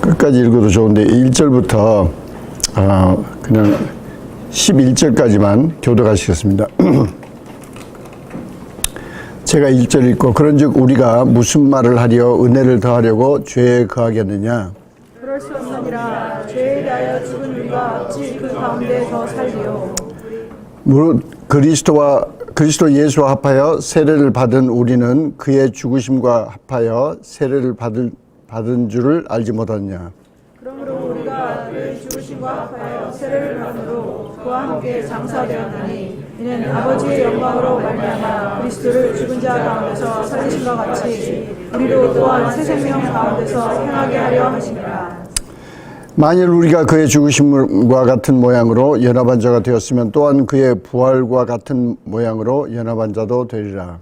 끝까지 읽어도 좋은데 1절부터 그냥 11절까지만 교독하시겠습니다. 제가 1절 읽고 그런즉 우리가 무슨 말을 하려 은혜를 더하려고 죄에 거하겠느냐. 그럴 수 없느니라. 죄에 대하여 죽은 우리가 어찌 그 가운데 더 살리요. 무릇 그리스도 예수와 합하여 세례를 받은 우리는 그의 죽으심과 합하여 세례를 받은 줄을 알지 못하느냐. 그러므로 우리가 그의 죽으심과 합하여 세례를 받음으로 그와 함께 장사되었나니 이는 아버지의 영광으로 말미암아 그리스도를 죽은 자 가운데서 살리신과 같이 우리도 또한 새 생명 가운데서 행하게 하려 하심이라. 만일 우리가 그의 죽으심과 같은 모양으로 연합한 자가 되었으면 또한 그의 부활과 같은 모양으로 연합한 자도 되리라.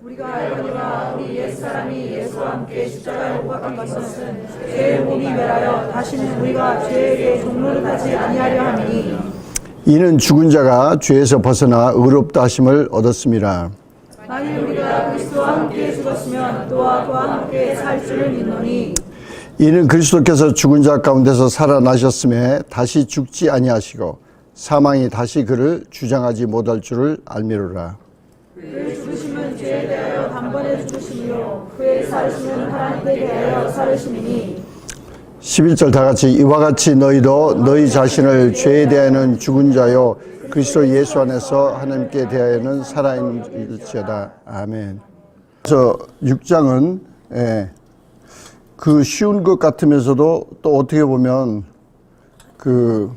우리가 알거니와 우리 옛사람이 예수와 함께 십자가에 못 박힌 것은 죄의 몸이 멸하여 다시는 우리가 죄에게 종노릇하지 아니하려 함이니 이는 죽은 자가 죄에서 벗어나 의롭다 하심을 얻었음이라. 만일 우리가 그리스도와 함께 죽었으면 또한 그와 함께 살 줄을 믿노니 이는 그리스도께서 죽은 자 가운데서 살아나셨음에 다시 죽지 아니하시고 사망이 다시 그를 주장하지 못할 줄을 알미로라. 그의 죽으심은 죄에 대하여 단번에 죽으심이요 그의 살으심은 하나님께 대하여 살으심이니 11절 다 같이 이와 같이 너희도 너희 자신을 죄에 대하여는 죽은 자요 그리스도 예수 안에서 하나님께 대하여는 살아있을지어다. 아멘. 그래서 6장은 그 쉬운 것 같으면서도 또 어떻게 보면 그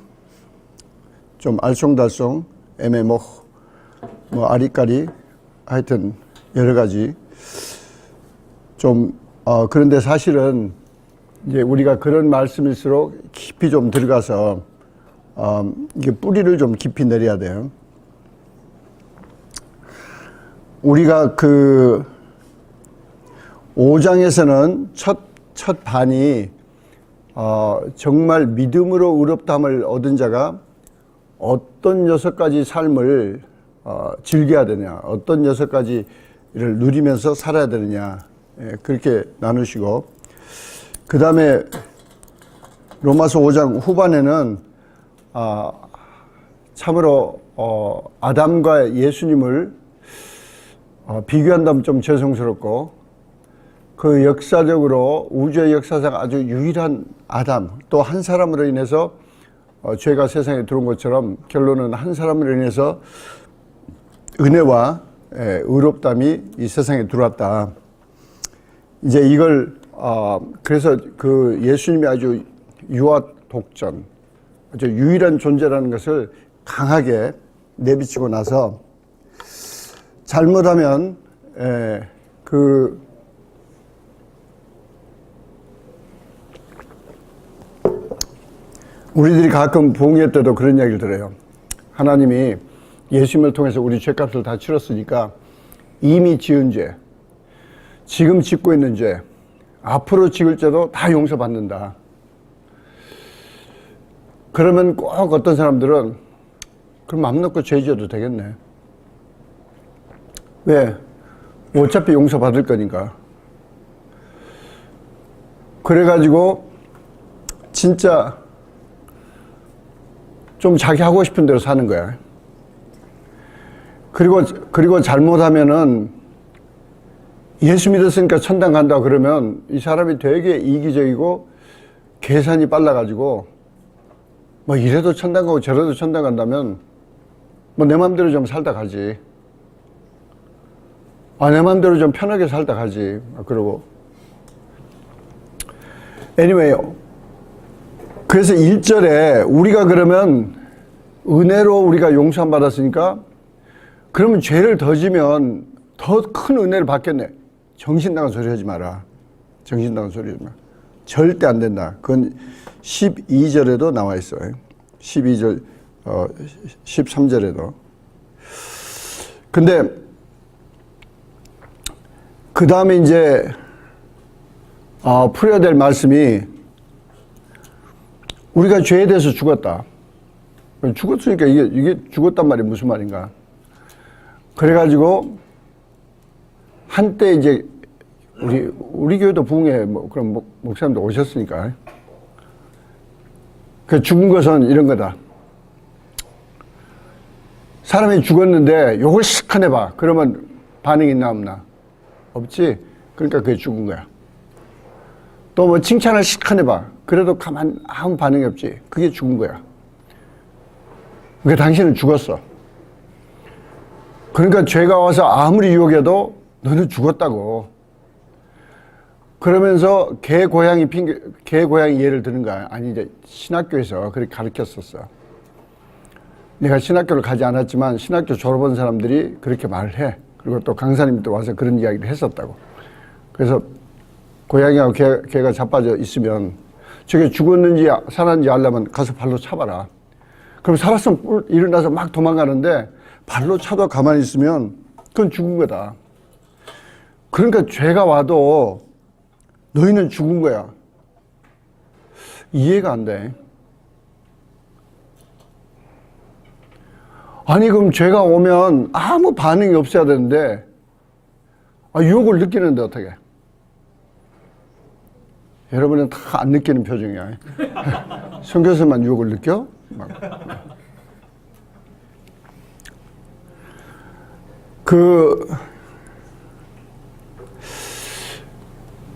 좀 알쏭달쏭 애매모 뭐 아리까리 하여튼 여러 가지 좀 그런데 사실은 이제 우리가 그런 말씀일수록 깊이 좀 들어가서 이게 뿌리를 좀 깊이 내려야 돼요. 우리가 그 5장에서는 첫 반이 정말 믿음으로 의롭다함을 얻은 자가 어떤 6가지 삶을 즐겨야 되냐, 어떤 6가지를 누리면서 살아야 되느냐, 그렇게 나누시고 그 다음에 로마서 5장 후반에는 참으로 아담과 예수님을 비교한다면 좀 죄송스럽고 그 역사적으로 우주의 역사상 아주 유일한 아담 또 한 사람으로 인해서 죄가 세상에 들어온 것처럼 결론은 한 사람으로 인해서 은혜와 의롭담이 이 세상에 들어왔다. 이제 이걸 그래서 그 예수님이 아주 유아 독전 아주 유일한 존재라는 것을 강하게 내비치고 나서 잘못하면 우리들이 가끔 봉예 때도 그런 이야기를 들어요. 하나님이 예수님을 통해서 우리 죄값을 다 치렀으니까 이미 지은 죄, 지금 짓고 있는 죄, 앞으로 지을 죄도 다 용서받는다. 그러면 꼭 어떤 사람들은 그럼 맘 놓고 죄 지어도 되겠네. 왜? 어차피 용서받을 거니까. 그래가지고 진짜 좀 자기 하고 싶은 대로 사는 거야. 그리고 잘못하면은 예수 믿었으니까 천당 간다 그러면 이 사람이 되게 이기적이고 계산이 빨라가지고 뭐 이래도 천당 가고 저래도 천당 간다면 뭐 내 맘대로 좀 살다 가지. 내 맘대로 좀 편하게 살다 가지. 그러고 anyway 그래서 1절에 우리가 그러면 은혜로 우리가 용서함 받았으니까 그러면 죄를 더 지면 더 큰 은혜를 받겠네. 정신 나간 소리 하지 마라. 정신 나간 소리 하지 마. 절대 안 된다. 그건 12절에도 나와 있어요. 12절, 13절에도. 근데 그 다음에 이제 풀어야 될 말씀이 우리가 죄에 대해서 죽었다. 죽었으니까 이게 죽었단 말이 무슨 말인가. 그래가지고 한때 이제 우리 교회도 부흥회 그런 목사님도 오셨으니까 그 죽은 것은 이런 거다. 사람이 죽었는데 욕을 시큰 해봐. 그러면 반응이 있나 없나? 없지. 그러니까 그게 죽은 거야. 또 뭐 칭찬을 시큰 해봐. 그래도 가만 아무 반응이 없지. 그게 죽은 거야. 그러니까 당신은 죽었어. 그러니까 죄가 와서 아무리 유혹해도 너는 죽었다고. 그러면서 개 고양이 예를 드는 거야. 아니, 이제 신학교에서 그렇게 가르쳤었어. 내가 신학교를 가지 않았지만 신학교 졸업한 사람들이 그렇게 말을 해. 그리고 또 강사님도 와서 그런 이야기를 했었다고. 그래서 고양이하고 개가 자빠져 있으면 저게 죽었는지 살았는지 알려면 가서 발로 차봐라. 그럼 살았으면 일어나서 막 도망가는데 발로 차도 가만히 있으면 그건 죽은 거다. 그러니까 죄가 와도 너희는 죽은 거야. 이해가 안 돼. 아니 그럼 죄가 오면 아무 반응이 없어야 되는데 유혹을 느끼는데 어떻게? 여러분은 다 안 느끼는 표정이야. 선교사만 유혹을 느껴?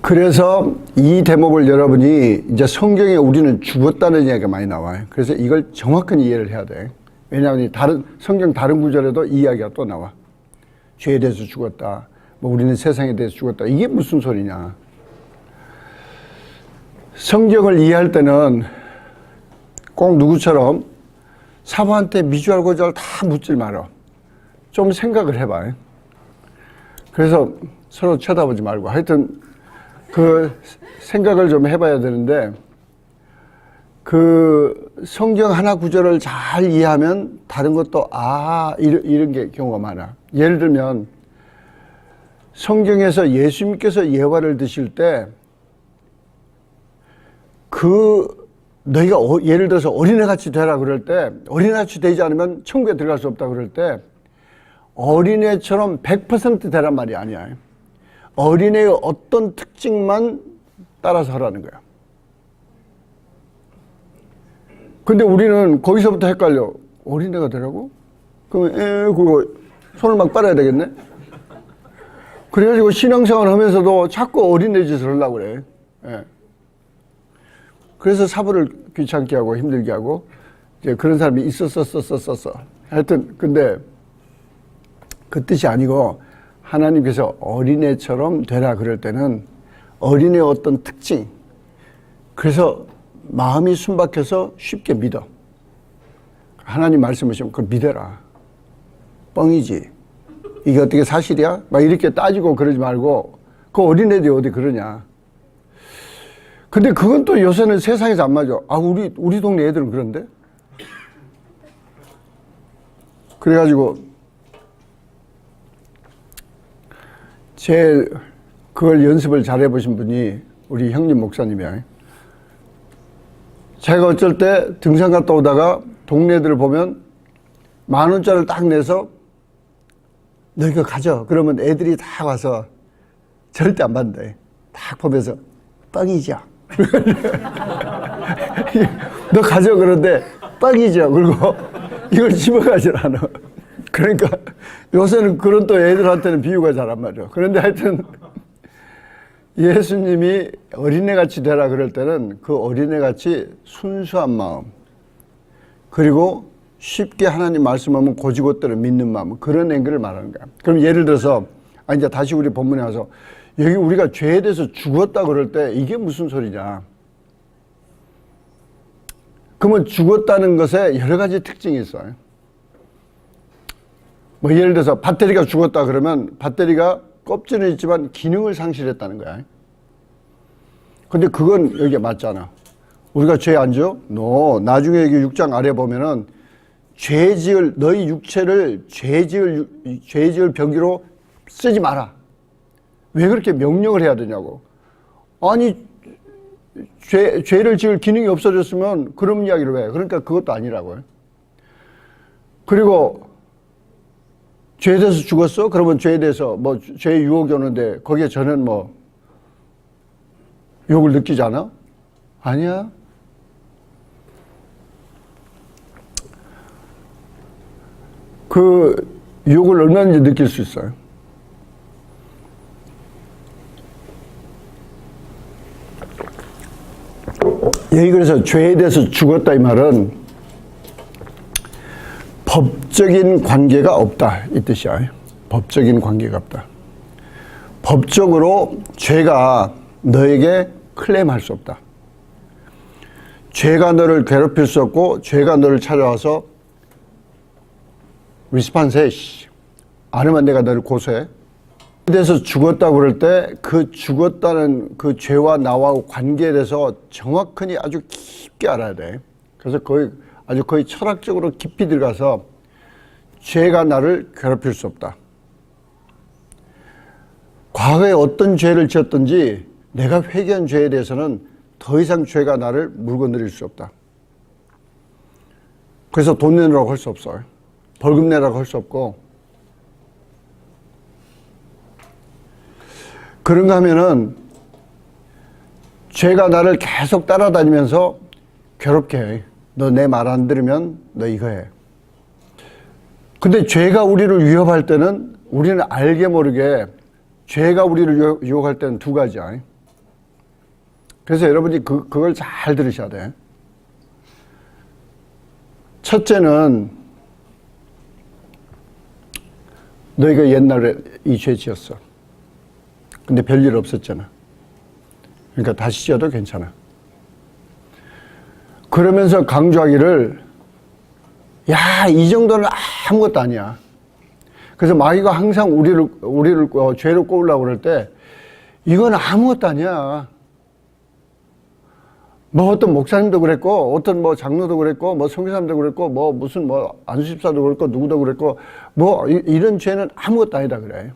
그래서 이 대목을 여러분이 이제 성경에 우리는 죽었다는 이야기가 많이 나와요. 그래서 이걸 정확히 이해를 해야 돼. 왜냐하면 성경 다른 구절에도 이 이야기가 또 나와. 죄에 대해서 죽었다. 뭐 우리는 세상에 대해서 죽었다. 이게 무슨 소리냐. 성경을 이해할 때는 꼭 누구처럼 사부한테 미주알 고주알 다 묻질 말어. 좀 생각을 해봐. 그래서 서로 쳐다보지 말고 하여튼 그 생각을 좀 해봐야 되는데 그 성경 하나 구절을 잘 이해하면 다른 것도 이런 게 경우가 많아. 예를 들면 성경에서 예수님께서 예화를 드실 때 너희가 예를 들어서 어린애같이 되라 그럴 때 어린애같이 되지 않으면 천국에 들어갈 수 없다 그럴 때 어린애처럼 100% 되란 말이 아니야. 어린애의 어떤 특징만 따라서 하라는 거야. 근데 우리는 거기서부터 헷갈려. 어린애가 되라고? 그러면 그거 손을 막 빨아야 되겠네? 그래가지고 신앙생활 하면서도 자꾸 어린애 짓을 하려고 그래. 예. 그래서 사부를 귀찮게 하고 힘들게 하고 이제 그런 사람이 있었어. 하여튼 근데 그 뜻이 아니고 하나님께서 어린애처럼 되라 그럴 때는 어린애의 어떤 특징, 그래서 마음이 순박해서 쉽게 믿어. 하나님 말씀하시면 그걸 믿어라. 뻥이지. 이게 어떻게 사실이야? 막 이렇게 따지고 그러지 말고 그 어린애들이 어디 그러냐. 근데 그건 또 요새는 세상에서 안 맞아. 우리 동네 애들은 그런데? 그래가지고 그걸 연습을 잘 해보신 분이 우리 형님 목사님이야. 제가 어쩔 때 등산 갔다 오다가 동네 애들을 보면 10,000원짜리를 딱 내서 너 이거 가져. 그러면 애들이 다 와서 절대 안 받는다. 딱 보면서 뻥이죠. 너 가져. 그런데 뻥이죠. 그리고 이걸 집어가질 않아. 그러니까 요새는 그런 또 애들한테는 비유가 잘 안 맞아. 그런데 하여튼 예수님이 어린애같이 되라 그럴 때는 그 어린애같이 순수한 마음, 그리고 쉽게 하나님 말씀하면 고지고대로 믿는 마음, 그런 앵글을 말하는 거야. 그럼 예를 들어서 이제 다시 우리 본문에 와서 여기 우리가 죄에 대해서 죽었다 그럴 때 이게 무슨 소리냐. 그러면 죽었다는 것에 여러 가지 특징이 있어요. 뭐 예를 들어서 배터리가 죽었다 그러면 배터리가 껍질은 있지만 기능을 상실했다는 거야. 근데 그건 여기에 맞잖아. 우리가 죄 안 지어? 나중에 여기 6장 아래 보면은 너희 육체를 죄 지을 병기로 쓰지 마라. 왜 그렇게 명령을 해야 되냐고. 아니, 죄를 지을 기능이 없어졌으면 그런 이야기를 왜? 그러니까 그것도 아니라고요. 그리고 죄에 대해서 죽었어? 그러면 죄에 대해서 죄의 유혹이 오는데 거기에 저는 유혹을 느끼지 않아? 아니야. 그 유혹을 얼마든지 느낄 수 있어요. 여기 그래서 죄에 대해서 죽었다 이 말은 법적인 관계가 없다 이 뜻이야. 법적인 관계가 없다. 법적으로 죄가 너에게 클레임할 수 없다. 죄가 너를 괴롭힐 수 없고 죄가 너를 찾아와서 리스판스해. 안 하면 내가 너를 고소해. 그래서 죽었다고 그럴 때 그 죽었다는 그 죄와 나와 관계에 대해서 정확하니 아주 깊게 알아야 돼. 그래서 거의 철학적으로 깊이 들어가서 죄가 나를 괴롭힐 수 없다. 과거에 어떤 죄를 지었든지 내가 회개한 죄에 대해서는 더 이상 죄가 나를 물건드릴 수 없다. 그래서 돈 내라고 할 수 없어요. 벌금 내라고 할 수 없고. 그런가 하면은 죄가 나를 계속 따라다니면서 괴롭게 해. 너 내 말 안 들으면 너 이거 해. 근데 죄가 우리를 위협할 때는 우리는 알게 모르게 죄가 우리를 유혹할 때는 두 가지야. 그래서 여러분이 그걸 잘 들으셔야 돼. 첫째는 너희가 옛날에 이 죄 지었어. 근데 별일 없었잖아. 그러니까 다시 지어도 괜찮아. 그러면서 강조하기를 야, 이 정도는 아무것도 아니야. 그래서 마귀가 항상 우리를 죄로 꼬으려고 그럴 때 이건 아무것도 아니야. 뭐 어떤 목사님도 그랬고 어떤 뭐 장로도 그랬고 뭐 선교사님도 그랬고 뭐 무슨 뭐 안수집사도 그랬고 누구도 그랬고 뭐 이런 죄는 아무것도 아니다 그래.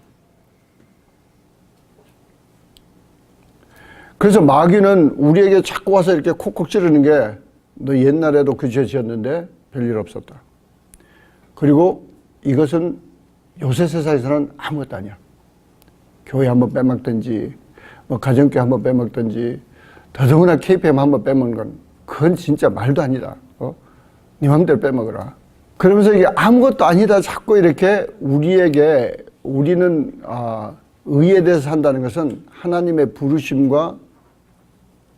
그래서 마귀는 우리에게 자꾸 와서 이렇게 콕콕 찌르는 게 너 옛날에도 그 죄 지었는데 별일 없었다. 그리고 이것은 요새 세상에서는 아무것도 아니야. 교회 한번 빼먹든지 뭐 가정교회 한번 빼먹든지 더더구나 KPM 한번 빼먹는 건 그건 진짜 말도 아니다. 네 맘대로 빼먹어라. 그러면서 이게 아무것도 아니다 자꾸 이렇게 우리에게 우리는 의에 대해서 산다는 것은 하나님의 부르심과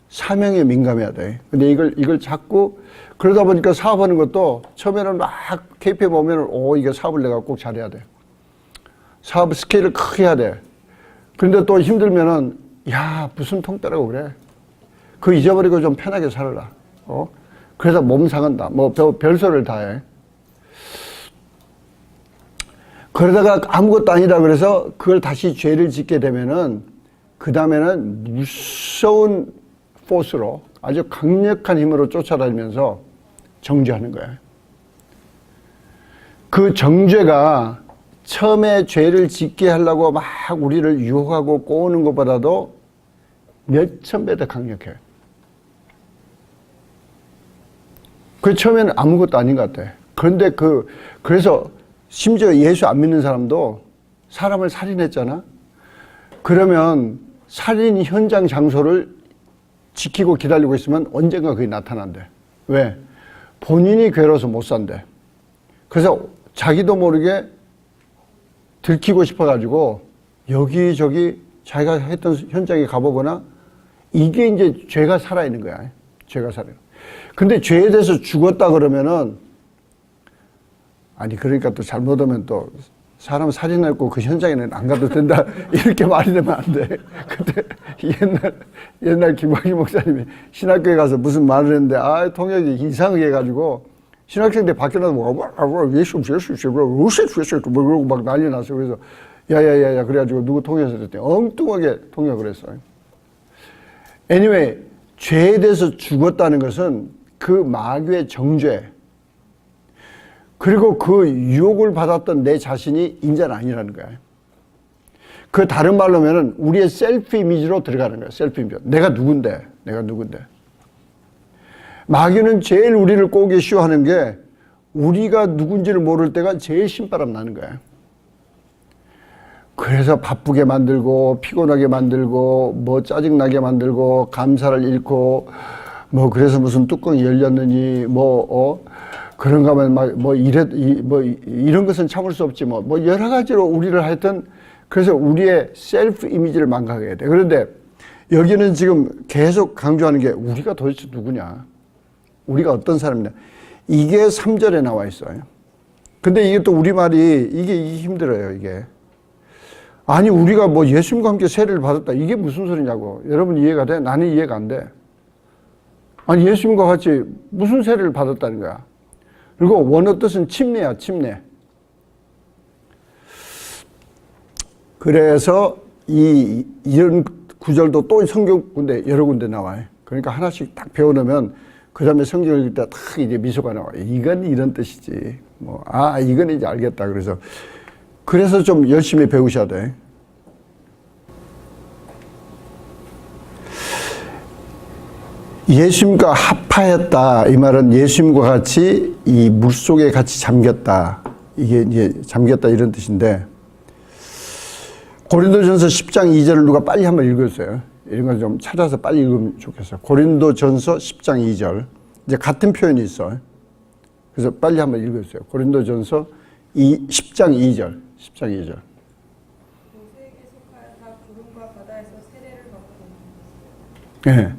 사명에 민감해야 돼. 근데 이걸 자꾸 그러다 보니까 사업하는 것도 처음에는 막 KPM 오면은 이게 사업을 내가 꼭 잘해야 돼. 사업 스케일을 크게 해야 돼. 그런데 또 힘들면은 야 무슨 통 따라고 그래. 그거 잊어버리고 좀 편하게 살아라. 그래서 몸 상한다. 뭐 별소리를 다 해. 그러다가 아무것도 아니다 그래서 그걸 다시 죄를 짓게 되면은 그 다음에는 무서운 포스로 아주 강력한 힘으로 쫓아다니면서 정죄하는 거야. 그 정죄가 처음에 죄를 짓게 하려고 막 우리를 유혹하고 꼬우는 것보다도 몇천 배 더 강력해. 그 처음에는 아무것도 아닌 것 같아. 그런데 그래서 심지어 예수 안 믿는 사람도 사람을 살인했잖아. 그러면 살인 현장 장소를 지키고 기다리고 있으면 언젠가 그게 나타난대. 왜? 본인이 괴로워서 못 산대. 그래서 자기도 모르게 들키고 싶어가지고 여기저기 자기가 했던 현장에 가보거나 이게 이제 죄가 살아있는 거야. 죄가 살아있는. 근데 죄에 대해서 죽었다 그러면은 아니 그러니까 또 잘못하면 또 사람 살인했고 그 현장에는 안 가도 된다 이렇게 말이 되면 안 돼. 그때 옛날 김광희 목사님이 신학교에 가서 무슨 말을 했는데 통역이 이상하게 해가지고 신학생들 밖에 나서 예수 그러고 막 난리 났어. 그래서 야야야야 그래가지고 누구 통역해서 그랬더니 엉뚱하게 통역을 했어요. Anyway 죄에 대해서 죽었다는 것은 그 마귀의 정죄 그리고 그 유혹을 받았던 내 자신이 인자는 아니라는 거야. 그 다른 말로 하면은 우리의 셀프 이미지로 들어가는 거야. 셀프 이미지. 내가 누군데. 마귀는 제일 우리를 꼬기 쉬워하는 게 우리가 누군지를 모를 때가 제일 신바람 나는 거야. 그래서 바쁘게 만들고 피곤하게 만들고 뭐 짜증나게 만들고 감사를 잃고 뭐 그래서 무슨 뚜껑이 열렸느니 그런가 하면 이런 것은 참을 수 없지 뭐 여러 가지로 우리를 하여튼 그래서 우리의 셀프 이미지를 망가게 돼. 그런데 여기는 지금 계속 강조하는 게 우리가 도대체 누구냐? 우리가 어떤 사람이냐? 이게 3절에 나와 있어요. 근데 이게 또 우리말이 이게 힘들어요, 이게. 아니, 우리가 뭐 예수님과 함께 세례를 받았다. 이게 무슨 소리냐고. 여러분 이해가 돼? 나는 이해가 안 돼. 아니, 예수님과 같이 무슨 세례를 받았다는 거야. 그리고 원어 뜻은 침례야, 침례. 그래서 이런 구절도 또 성경 군데 여러 군데 나와요. 그러니까 하나씩 딱 배워놓으면 그 다음에 성경을 읽을 때 딱 이제 미소가 나와요. 이건 이런 뜻이지. 이건 이제 알겠다. 그래서 좀 열심히 배우셔야 돼. 예수님과 합하였다. 이 말은 예수님과 같이 이 물속에 같이 잠겼다. 이게 이제 잠겼다 이런 뜻인데, 고린도전서 10장 2절을 누가 빨리 한번 읽어주세요. 이런 걸 좀 찾아서 빨리 읽으면 좋겠어요. 고린도전서 10장 2절. 이제 같은 표현이 있어요. 그래서 빨리 한번 읽어주세요. 고린도전서 10장 2절. 10장 2절. 모세에게 속하였다. 구름과 바다에서 세례를 받고. 네.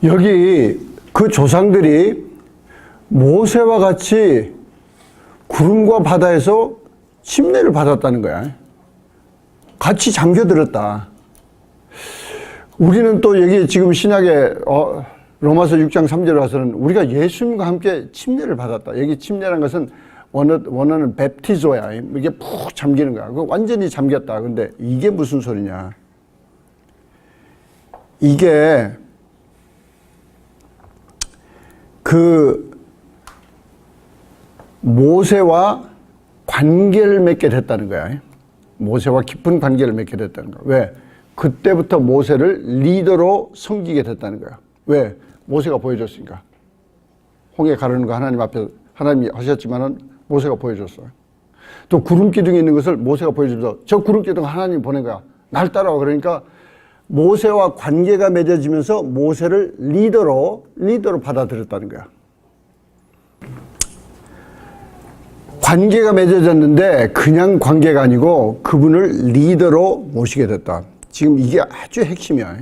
여기 그 조상들이 모세와 같이 구름과 바다에서 침례를 받았다는 거야. 같이 잠겨들었다. 우리는 또 여기 지금 신약에 로마서 6장 3절에 와서는 우리가 예수님과 함께 침례를 받았다. 여기 침례라는 것은 원어는 베프티조야. 이게 푹 잠기는 거야. 완전히 잠겼다. 근데 이게 무슨 소리냐. 이게 그 모세와 관계를 맺게 됐다는 거야. 모세와 깊은 관계를 맺게 됐다는 거야. 왜? 그때부터 모세를 리더로 섬기게 됐다는 거야. 왜? 모세가 보여줬으니까. 홍해 가르는 거 하나님 앞에 하나님이 하셨지만은 모세가 보여줬어요. 또 구름 기둥이 있는 것을 모세가 보여주면서 저 구름 기둥 하나님이 보낸 거야. 날 따라와. 그러니까 모세와 관계가 맺어지면서 모세를 리더로 받아들였다는 거야. 관계가 맺어졌는데 그냥 관계가 아니고 그분을 리더로 모시게 됐다. 지금 이게 아주 핵심이야.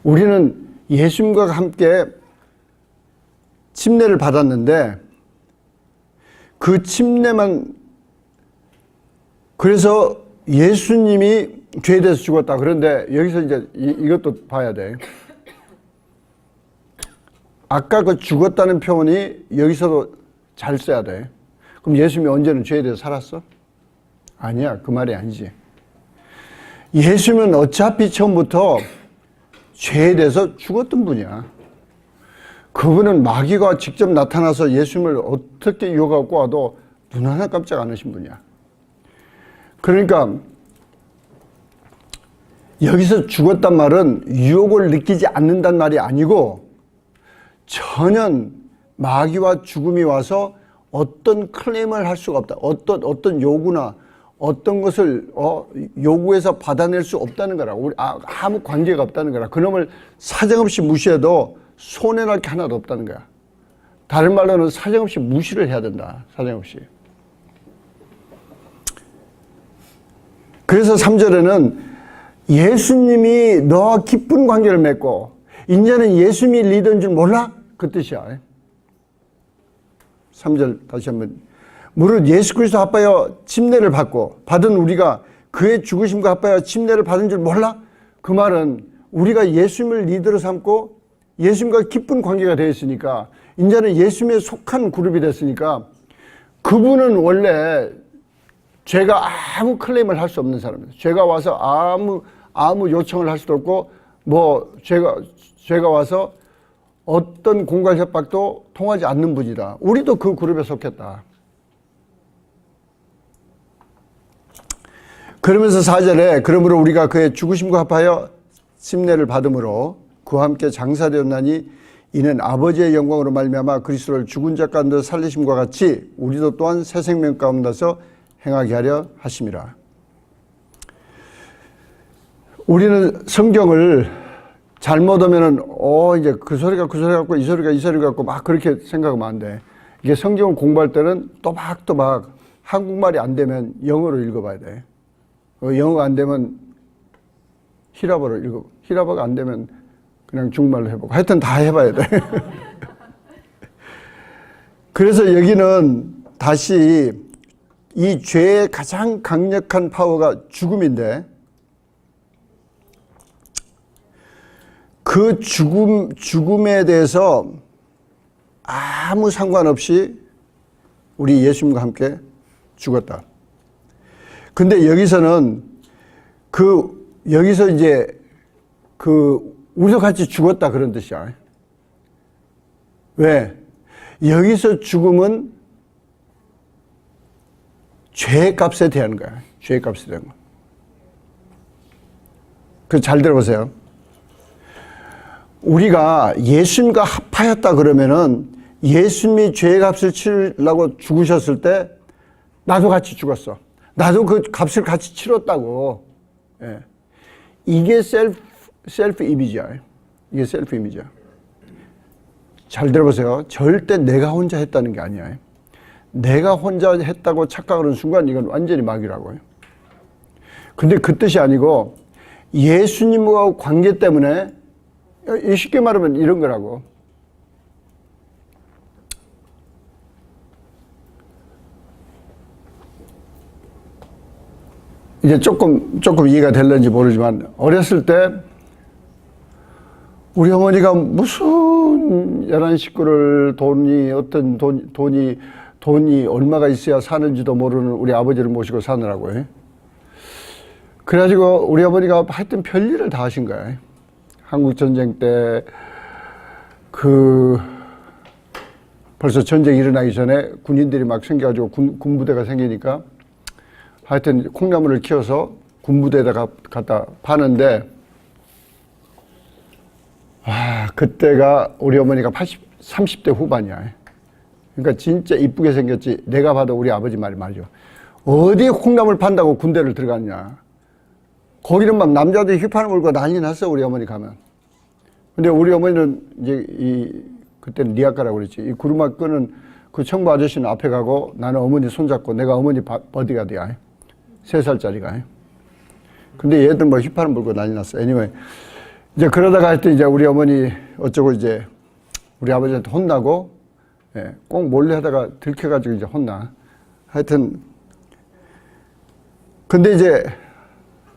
우리는 예수님과 함께 침례를 받았는데 그 침례만, 그래서 예수님이 죄에 대해서 죽었다. 그런데 여기서 이제 이것도 봐야 돼. 아까 그 죽었다는 표현이 여기서도 잘 써야 돼. 그럼 예수님이 언제는 죄에 대해서 살았어? 아니야. 그 말이 아니지. 예수님은 어차피 처음부터 죄에 대해서 죽었던 분이야. 그분은 마귀가 직접 나타나서 예수님을 어떻게 유혹하고 와도 눈 하나 깜짝 안 하신 분이야. 그러니까 여기서 죽었단 말은 유혹을 느끼지 않는단 말이 아니고 전혀 마귀와 죽음이 와서 어떤 클레임을 할 수가 없다. 어떤 요구나 어떤 것을 요구해서 받아낼 수 없다는 거라. 우리 아무 관계가 없다는 거라. 그놈을 사정없이 무시해도 손해날 게 하나도 없다는 거야. 다른 말로는 사정없이 무시를 해야 된다. 사정없이. 그래서 3절에는 예수님이 너와 깊은 관계를 맺고 이제는 예수님이 리더인 줄 몰라? 그 뜻이야. 3절 다시 한번. 무릇 예수 그리스도 합하여 침례를 받은 우리가 그의 죽으심과 합하여 침례를 받은 줄 몰라? 그 말은 우리가 예수님을 리더로 삼고 예수님과 깊은 관계가 되어 있으니까 이제는 예수님에 속한 그룹이 됐으니까 그분은 원래 죄가 아무 클레임을 할 수 없는 사람이에요. 죄가 와서 아무 요청을 할 수도 없고 죄가 와서 어떤 공갈 협박도 통하지 않는 분이다. 우리도 그 그룹에 속했다. 그러면서 4절에 그러므로 우리가 그의 죽으심과 합하여 침례를 받음으로 그와 함께 장사되었나니 이는 아버지의 영광으로 말미암아 그리스도를 죽은 자 가운데 살리심과 같이 우리도 또한 새 생명 가운데서 행하게 하려 하심이라. 우리는 성경을 잘못 오면은 이제 그 소리가 그 소리 같고 이 소리가 이 소리 같고 막 그렇게 생각하면 안 돼. 이게 성경을 공부할 때는 또박또박 한국말이 안 되면 영어로 읽어봐야 돼. 영어가 안 되면 히라버로 읽어. 히라버가 안 되면 그냥 중국말로 해보고. 하여튼 다 해봐야 돼. 그래서 여기는 다시 이 죄의 가장 강력한 파워가 죽음인데 그 죽음에 대해서 아무 상관없이 우리 예수님과 함께 죽었다. 근데 여기서는 여기서 이제 우리도 같이 죽었다 그런 뜻이야. 왜? 여기서 죽음은 죄의 값에 대한 거야. 죄의 값에 대한 거. 잘 들어보세요. 우리가 예수님과 합하였다 그러면은 예수님이 죄의 값을 치르려고 죽으셨을 때 나도 같이 죽었어. 나도 그 값을 같이 치렀다고. 예. 이게 셀프 이미지야. 이게 셀프 이미지야. 잘 들어보세요. 절대 내가 혼자 했다는 게 아니야. 내가 혼자 했다고 착각하는 순간 이건 완전히 마귀라고요. 근데 그 뜻이 아니고 예수님과 관계 때문에 쉽게 말하면 이런 거라고. 이제 조금 이해가 될는지 모르지만 어렸을 때 우리 어머니가 무슨 11식구를 돈이 얼마가 있어야 사는지도 모르는 우리 아버지를 모시고 사느라고요. 그래가지고 우리 어머니가 하여튼 별일을 다 하신 거예요. 한국전쟁 때 벌써 전쟁이 일어나기 전에 군인들이 막 생겨가지고 군부대가 생기니까 하여튼 콩나물을 키워서 군부대에다가 갖다 파는데 그때가 우리 어머니가 30대 후반이야. 그러니까 진짜 이쁘게 생겼지. 내가 봐도 우리 아버지 말이죠. 어디에 콩나물 판다고 군대를 들어갔냐. 거기는 막 남자들이 휘파람 불고 난리 났어, 우리 어머니 가면. 근데 우리 어머니는 이제 그때는 리아카라고 그랬지. 이 구루마 끄는 그 청부 아저씨는 앞에 가고 나는 어머니 손잡고 내가 어머니 버디가드야. 3살짜리가. 근데 얘들 뭐 휘파람 불고 난리 났어. anyway. 이제 그러다가 하여튼 이제 우리 어머니 어쩌고 이제 우리 아버지한테 혼나고, 예, 꼭 몰래 하다가 들켜가지고 이제 혼나. 하여튼, 근데 이제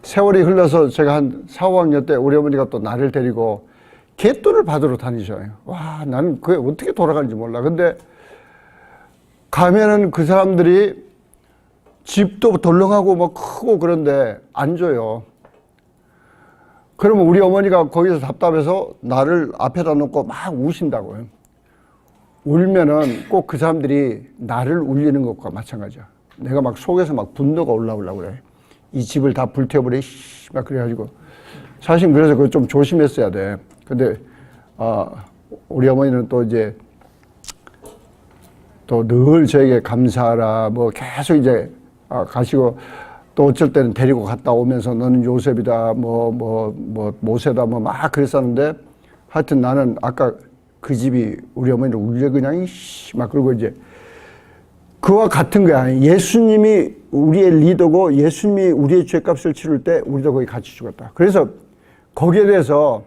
세월이 흘러서 제가 한 4, 5학년 때 우리 어머니가 또 나를 데리고 갯돈을 받으러 다니셔요. 와, 나는 그게 어떻게 돌아가는지 몰라. 근데 가면은 그 사람들이 집도 덜렁하고 뭐 크고 그런데 안 줘요. 그러면 우리 어머니가 거기서 답답해서 나를 앞에다 놓고 막 우신다고요. 울면은 꼭 그 사람들이 나를 울리는 것과 마찬가지야. 내가 막 속에서 막 분노가 올라오려고 그래. 이 집을 다 불태워버려, 막 그래가지고. 사실 그래서 그거 좀 조심했어야 돼. 근데, 우리 어머니는 또 이제, 또 늘 저에게 감사하라, 뭐 계속 이제, 가시고, 또 어쩔 때는 데리고 갔다 오면서 너는 요셉이다, 모세다, 막 그랬었는데, 하여튼 나는 아까 그 집이 우리 어머니를 울려 그냥, 막 그러고 이제, 그와 같은 거야. 예수님이 우리의 리더고 예수님이 우리의 죄값을 치를 때 우리도 거기 같이 죽었다. 그래서 거기에 대해서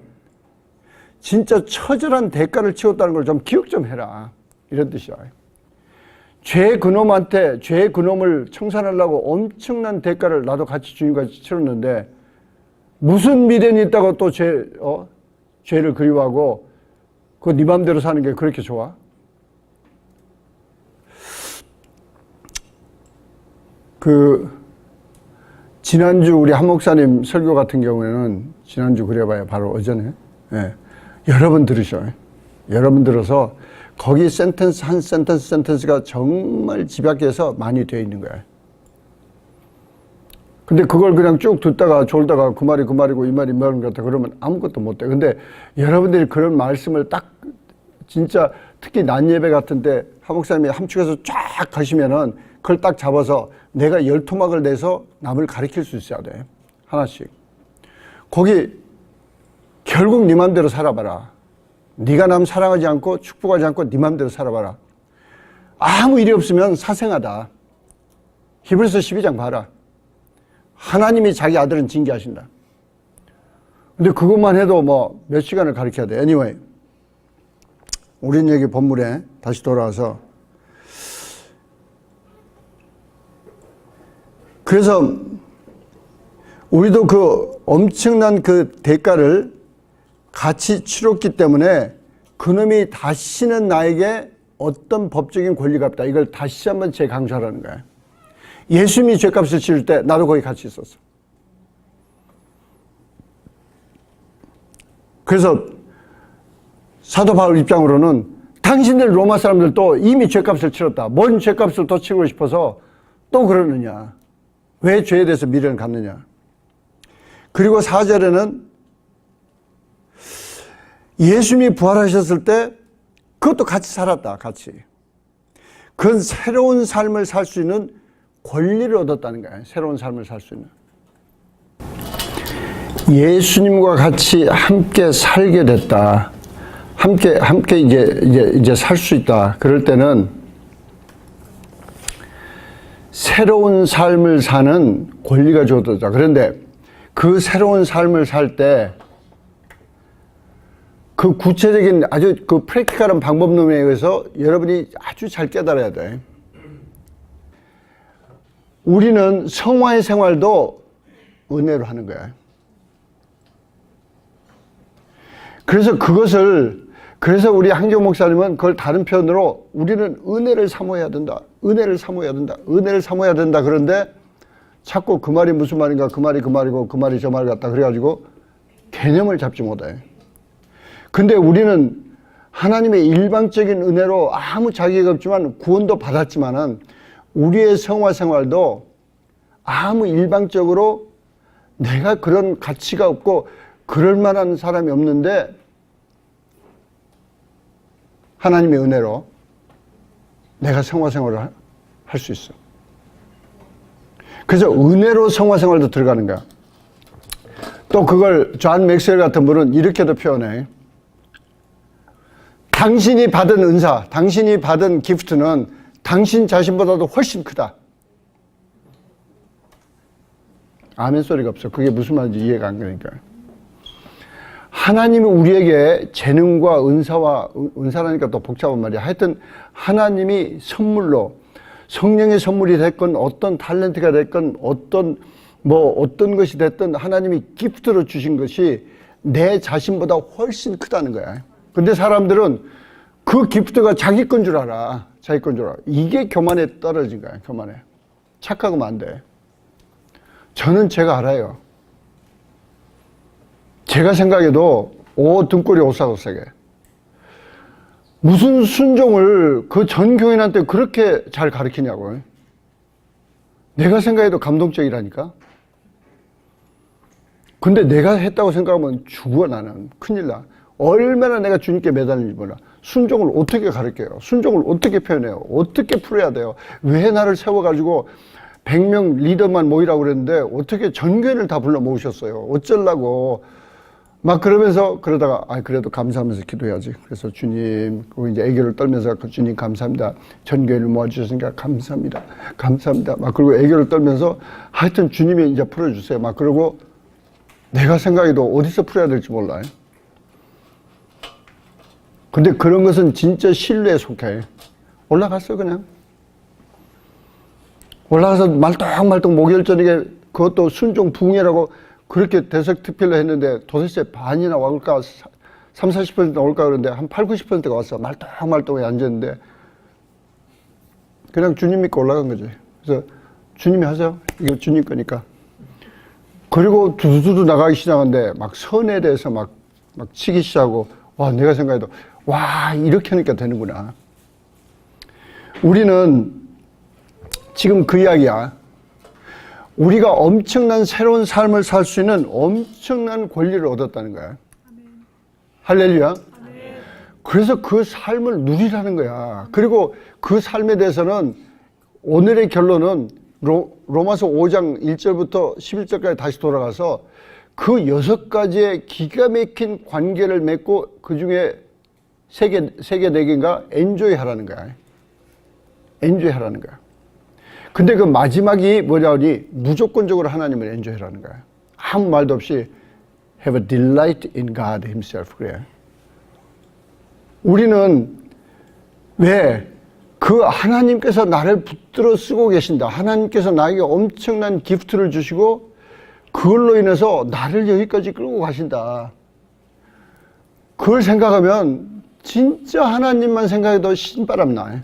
진짜 처절한 대가를 치웠다는 걸 좀 기억 좀 해라. 이런 뜻이야. 죄 그놈한테 죄 그놈을 청산하려고 엄청난 대가를 나도 같이 주님과 치렀는데 무슨 미련이 있다고 또 죄를 그리워하고 그거 네 맘대로 사는 게 그렇게 좋아? 지난주 우리 한 목사님 설교 같은 경우에는 지난주 그래봐야 바로 어제네. 예. 여러분 들으셔요. 여러분 들어서 거기 한 센텐스가 정말 집약해서 많이 되어 있는 거야. 근데 그걸 그냥 쭉 듣다가 졸다가 그 말이 그 말이고 이 말이 이 말인 것 같아 그러면 아무것도 못 돼. 근데 여러분들이 그런 말씀을 딱 진짜 특히 낮 예배 같은 때 한 목사님이 함축해서 쫙 가시면은 그걸 딱 잡아서 내가 10토막을 내서 남을 가르칠 수 있어야 돼. 하나씩. 거기 결국 네 맘대로 살아봐라. 네가 남 사랑하지 않고 축복하지 않고 네 맘대로 살아봐라. 아무 일이 없으면 사생하다. 히브리서 12장 봐라. 하나님이 자기 아들은 징계하신다. 근데 그것만 해도 뭐 몇 시간을 가르쳐야 돼. anyway. 우린 여기 본문에 다시 돌아와서 그래서 우리도 그 엄청난 그 대가를 같이 치렀기 때문에 그놈이 다시는 나에게 어떤 법적인 권리가 없다. 이걸 다시 한번 재강조하라는 거야. 예수님이 죄값을 치를 때 나도 거기 같이 있었어. 그래서 사도 바울 입장으로는 당신들 로마 사람들도 이미 죄값을 치렀다. 뭔 죄값을 더 치르고 싶어서 또 그러느냐. 왜 죄에 대해서 미련을 갖느냐. 그리고 4절에는 예수님이 부활하셨을 때 그것도 같이 살았다. 같이. 그건 새로운 삶을 살 수 있는 권리를 얻었다는 거예요. 새로운 삶을 살 수 있는. 예수님과 같이 함께 살게 됐다. 함께 이제 살 수 있다. 그럴 때는 새로운 삶을 사는 권리가 주어졌다. 그런데 그 새로운 삶을 살 때 그 구체적인 아주 그 프랙티컬한 방법론에 의해서 여러분이 아주 잘 깨달아야 돼. 우리는 성화의 생활도 은혜로 하는 거야. 그래서 우리 한경 목사님은 그걸 다른 표현으로 우리는 은혜를 사모해야 된다. 은혜를 사모해야 된다. 은혜를 사모해야 된다. 그런데 자꾸 그 말이 무슨 말인가, 그 말이 그 말이고 그 말이 저 말 같다. 그래가지고 개념을 잡지 못해. 근데 우리는 하나님의 일방적인 은혜로 아무 자격이 없지만 구원도 받았지만은 우리의 성화 생활도 아무 일방적으로 내가 그런 가치가 없고 그럴 만한 사람이 없는데 하나님의 은혜로 내가 성화 생활을 할 수 있어. 그래서 은혜로 성화 생활도 들어가는 거야. 또 그걸 존 맥스웰 같은 분은 이렇게도 표현해. 당신이 받은 은사, 당신이 받은 기프트는 당신 자신보다도 훨씬 크다. 아멘 소리가 없어. 그게 무슨 말인지 이해가 안 가니까. 하나님이 우리에게 재능과 은사라니까 또 복잡한 말이야. 하여튼 하나님이 선물로 성령의 선물이 됐건 어떤 탤런트가 됐건 어떤 것이 됐든 하나님이 기프트로 주신 것이 내 자신보다 훨씬 크다는 거야. 근데 사람들은 그 기프트가 자기 건 줄 알아. 자기 건 줄 알아. 이게 교만에 떨어진 거야. 교만에. 착각하면 안 돼. 저는 제가 알아요. 제가 생각해도 등골이 오싹오싹해. 무슨 순종을 그 전 교인한테 그렇게 잘 가르치냐고. 내가 생각해도 감동적이라니까. 근데 내가 했다고 생각하면 죽어 나는. 큰일 나. 얼마나 내가 주님께 매달리는지 몰라. 순종을 어떻게 가르쳐요? 순종을 어떻게 표현해요? 어떻게 풀어야 돼요? 왜 나를 세워가지고 100명 리더만 모이라고 그랬는데 어떻게 전 교회를 다 불러 모으셨어요? 어쩌려고. 막 그러다가 그래도 감사하면서 기도해야지. 그래서 주님, 이제 애교를 떨면서 주님 감사합니다. 전 교회를 모아주셨으니까 감사합니다. 감사합니다. 막 그리고 애교를 떨면서 하여튼 주님이 이제 풀어주세요. 막 그러고 내가 생각해도 어디서 풀어야 될지 몰라요. 근데 그런 것은 진짜 신뢰에 속해. 올라갔어요, 그냥. 올라가서 말똥말똥 목요일 저녁에 그것도 순종 부흥회라고 그렇게 대석특필로 했는데 도대체 반이나 올까, 30-40%나 올까 그러는데 한 80-90%가 왔어. 말똥말똥에 앉았는데 그냥 주님 믿고 올라간 거지. 그래서 주님이 하세요. 이거 주님 거니까. 그리고 두두두 나가기 시작하는데 막 선에 대해서 막 치기 시작하고 와, 내가 생각해도 와, 이렇게 하니까 되는구나. 우리는 지금 그 이야기야. 우리가 엄청난 새로운 삶을 살 수 있는 엄청난 권리를 얻었다는 거야. 할렐루야. 그래서 그 삶을 누리라는 거야. 그리고 그 삶에 대해서는 오늘의 결론은 로마서 5장 1절부터 11절까지 다시 돌아가서 그 6가지의 기가 막힌 관계를 맺고 그 중에 3개, 4개인가 엔조이 하라는 거야. 엔조이하라는 거야. 근데 그 마지막이 뭐냐니 무조건적으로 하나님을 엔조이하라는 거야. 아무 말도 없이 have a delight in God himself. 그래. 우리는 왜? 그 하나님께서 나를 붙들어 쓰고 계신다. 하나님께서 나에게 엄청난 기프트를 주시고 그걸로 인해서 나를 여기까지 끌고 가신다. 그걸 생각하면 진짜 하나님만 생각해도 신바람 나.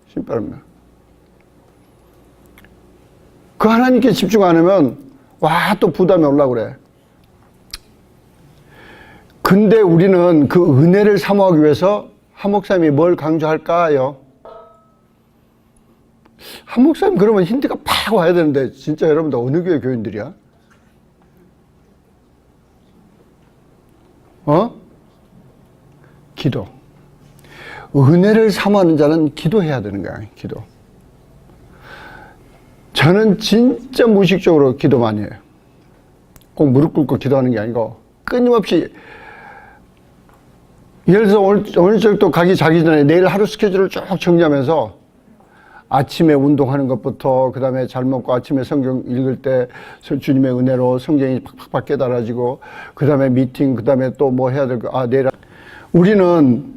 신바람 나. 그 하나님께 집중 안 하면 와, 또 부담이 올라오고 그래. 근데 우리는 그 은혜를 사모하기 위해서 한 목사님이 뭘 강조할까요? 한 목사님 그러면 힌트가 팍 와야 되는데 진짜 여러분들 어느 교회 교인들이야? 기도. 은혜를 사모하는 자는 기도해야 되는 거야. 기도. 저는 진짜 무의식적으로 기도 많이 해요. 꼭 무릎 꿇고 기도하는 게 아니고 끊임없이 예를 들어서 오늘 저녁도 가기 자기 전에 내일 하루 스케줄을 쭉 정리하면서 아침에 운동하는 것부터 그 다음에 잘 먹고 아침에 성경 읽을 때 주님의 은혜로 성경이 팍팍 깨달아지고 그 다음에 미팅 그 다음에 또 뭐 해야 될 거 내일 우리는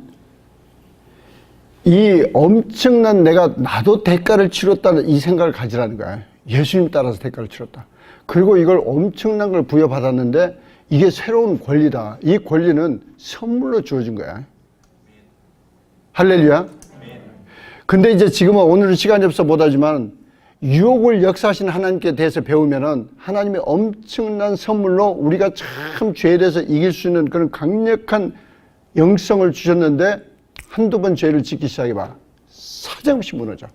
이 엄청난 내가 나도 대가를 치렀다는 이 생각을 가지라는 거야. 예수님 따라서 대가를 치렀다. 그리고 이걸 엄청난 걸 부여받았는데 이게 새로운 권리다. 이 권리는 선물로 주어진 거야. 할렐루야. 근데 이제 지금은 오늘은 시간이 없어 못하지만 유혹을 역사하신 하나님께 대해서 배우면은 하나님의 엄청난 선물로 우리가 참 죄에 대해서 이길 수 있는 그런 강력한 영성을 주셨는데 한두 번 죄를 짓기 시작해봐. 사정없이 무너져.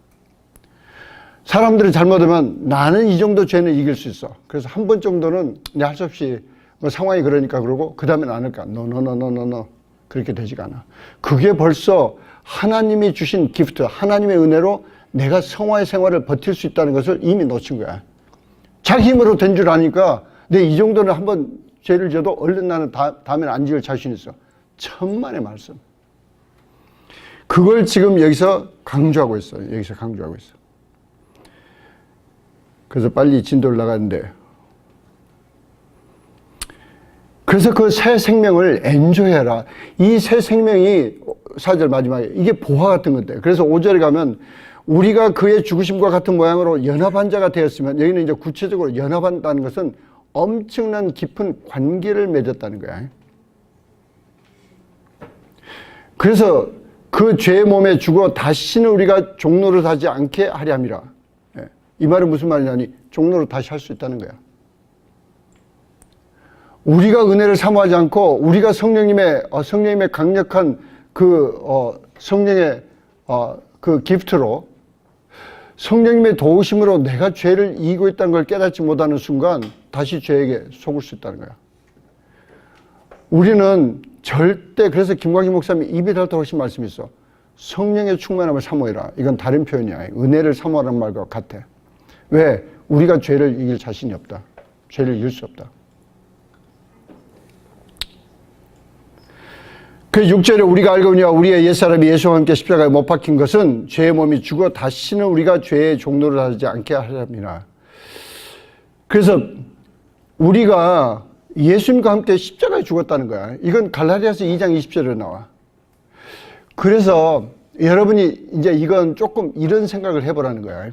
사람들이 잘못하면 나는 이 정도 죄는 이길 수 있어. 그래서 한 번 정도는 할 수 없이 뭐 상황이 그러니까 그러고 그 다음엔 안 할까? No. 그렇게 되지가 않아. 그게 벌써 하나님이 주신 기프트, 하나님의 은혜로 내가 성화의 생활을 버틸 수 있다는 것을 이미 놓친 거야. 자기 힘으로 된 줄 아니까 내 이 정도는 한번 죄를 져도 얼른 나는 다음엔 안 지을 자신 있어. 천만의 말씀. 그걸 지금 여기서 강조하고 있어요. 여기서 강조하고 있어. 그래서 빨리 진도를 나가는데 그래서 그 새 생명을 엔조이해라. 이 새 생명이 4절 마지막에 이게 보화 같은 건데 그래서 5절에 가면 우리가 그의 죽으심과 같은 모양으로 연합한 자가 되었으면 여기는 이제 구체적으로 연합한다는 것은 엄청난 깊은 관계를 맺었다는 거야. 그래서 그 죄의 몸에 죽어 다시는 우리가 종노릇 하지 않게 하려 함이라. 이 말은 무슨 말이냐니 종노릇 다시 할 수 있다는 거야. 우리가 은혜를 사모하지 않고 우리가 성령님의 강력한 성령의 그 기프트로 성령님의 도우심으로 내가 죄를 이기고 있다는 걸 깨닫지 못하는 순간 다시 죄에게 속을 수 있다는 거야. 우리는 절대 그래서 김광희 목사님이 입이 닳도록 하신 말씀이 있어. 성령의 충만함을 사모해라. 이건 다른 표현이야. 은혜를 사모하라는 말과 같아. 왜? 우리가 죄를 이길 자신이 없다. 죄를 이길 수 없다. 그 6절에 우리가 알거니와 우리의 옛사람이 예수와 함께 십자가에 못 박힌 것은 죄의 몸이 죽어 다시는 우리가 죄의 종노를 하지 않게 하렵니다. 그래서 우리가 예수님과 함께 십자가에 죽었다는 거야. 이건 갈라디아서 2장 20절에 나와. 그래서 여러분이 이제 이건 조금 이런 생각을 해보라는 거야.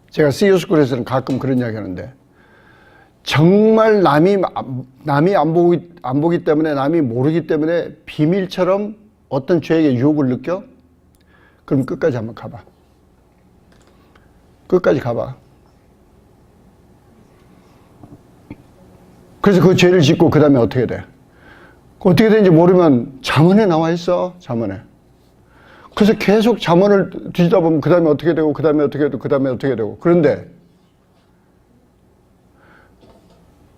제가 CEO스쿨에서는 가끔 그런 이야기 하는데 정말 남이 안 보기 때문에 남이 모르기 때문에 비밀처럼 어떤 죄에게 유혹을 느껴? 그럼 끝까지 한번 가봐. 끝까지 가봐. 그래서 그 죄를 짓고 그 다음에 어떻게 돼? 어떻게 되는지 모르면 잠언에 나와 있어. 잠언에. 그래서 계속 잠언을 뒤지다 보면 그 다음에 어떻게 되고 그 다음에 어떻게 되고 그 다음에 어떻게 되고 그런데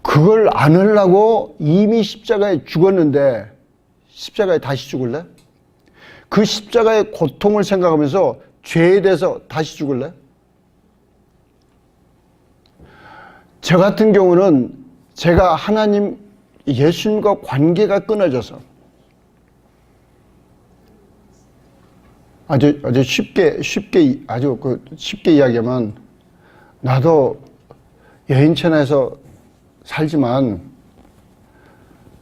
그걸 안 하려고 이미 십자가에 죽었는데 십자가에 다시 죽을래? 그 십자가의 고통을 생각하면서 죄에 대해서 다시 죽을래? 저 같은 경우는 제가 하나님 예수님과 관계가 끊어져서 아주 쉽게 쉽게 이야기하면 나도 여인천하에서 살지만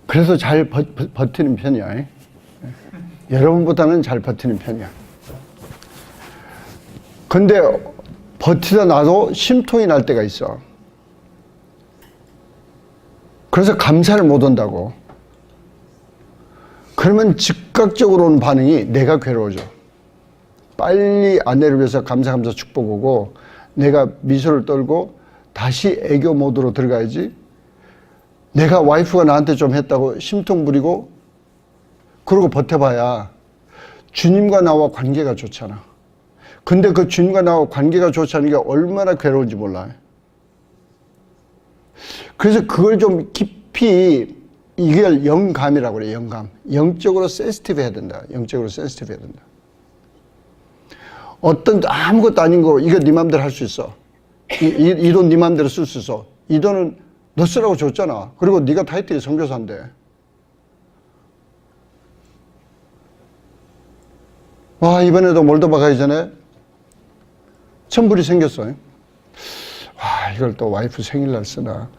그래서 잘 버티는 편이야. 여러분보다는 잘 버티는 편이야. 근데 버티다 나도 심통이 날 때가 있어. 그래서 감사를 못 한다고. 그러면 즉각적으로 오는 반응이 내가 괴로워져. 빨리 아내를 위해서 감사 축복하고 내가 미소를 떨고 다시 애교 모드로 들어가야지. 내가 와이프가 나한테 좀 했다고 심통 부리고 그러고 버텨봐야 주님과 나와 관계가 좋잖아. 근데 그 주님과 나와 관계가 좋지 않은 게 얼마나 괴로운지 몰라. 그래서 그걸 좀 깊이, 이걸 영감이라고 그래. 영감. 영적으로 센시티브 해야 된다. 영적으로 센시티브 해야 된다. 어떤 아무것도 아닌 거 이거 네 맘대로 할 수 있어. 이 돈 네 맘대로 쓸 수 있어. 이 돈은 너 쓰라고 줬잖아. 그리고 네가 타이틀이 선교사인데. 와, 이번에도 몰도바 가기 전에 천불이 생겼어. 와, 이걸 또 와이프 생일날 쓰나.